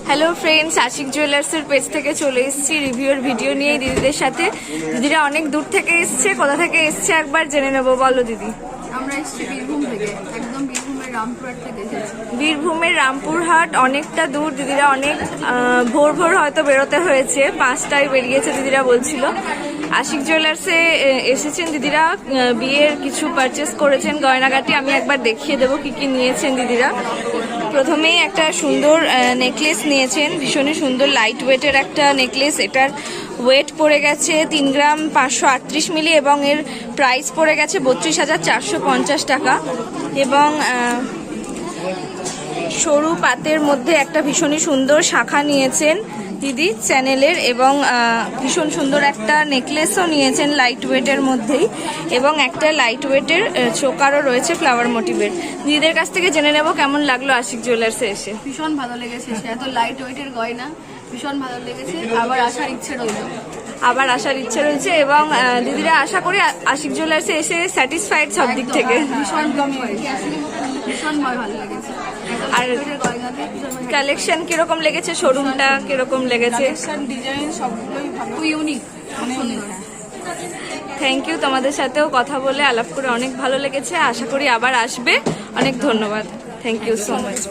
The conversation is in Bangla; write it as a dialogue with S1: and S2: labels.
S1: হ্যালো ফ্রেন্ডস, আশিক জুয়েলার্সের পেজ থেকে চলে এসেছি রিভিউর ভিডিও নিয়ে দিদিদের সাথে। দিদিরা অনেক দূর থেকে এসছে, কোথা থেকে এসছে একবার জেনে নেবো। বলো দিদি।
S2: আমরা এসেছি বীরভূম থেকে, একদম বীরভূমের রামপুরহাট থেকে এসেছি।
S1: বীরভূমের রামপুরহাট অনেকটা দূর। দিদিরা অনেক ভোর ভোর হয়তো বেরোতে হয়েছে, 5টায় বেরিয়েছে দিদিরা বলছিল। আশিক জুয়েলার্সে এসেছেন দিদিরা, বিয়ের কিছু পারচেস করেছেন গয়নাগাটি। আমি একবার দেখিয়ে দেবো কি কি নিয়েছেন দিদিরা। প্রথমেই একটা সুন্দর নেকলেস নিয়েছেন, ভীষণই সুন্দর লাইট ওয়েটের একটা নেকলেস। এটার ওয়েট পড়ে গেছে 3 গ্রাম 538 মিলি এবং এর প্রাইস পড়ে গেছে 32,450 টাকা। এবং সরু পাতের মধ্যে একটা ভীষণই সুন্দর শাখা নিয়েছেন দিদি চ্যানেলের, এবং ভীষণ সুন্দর একটা নেকলেসও নিয়েছেন লাইট ওয়েটের মধ্যেই, এবং একটা লাইট ওয়েটের চোকারও রয়েছে ফ্লাওয়ার মোটিভের। দিদিদের কাছ থেকে জেনে নেব কেমন লাগলো আশিক জুয়েলার্সে এসে।
S2: ভীষণ ভালো লেগেছে, এত লাইট ওয়েটের গয়না ভীষণ ভালো লেগেছে। আবার আসার ইচ্ছে রয়েছে এবং দিদিরা আশা করি আশিক জুয়েলার্সে এসে স্যাটিসফাইড সব দিক থেকে। ভীষণ ভালো লেগেছে।
S1: আর কালেকশন কিরকম লেগেছে, শোরুমটা কিরকম লেগেছে?
S2: ডিজাইন সবগুলোই ভালো, ইউনিক।
S1: থ্যাংক ইউ, তোমাদের সাথেও কথা বলে আলাপ করে অনেক ভালো লেগেছে। আশা করি আবার আসবে। অনেক ধন্যবাদ, থ্যাংক ইউ সো মাচ।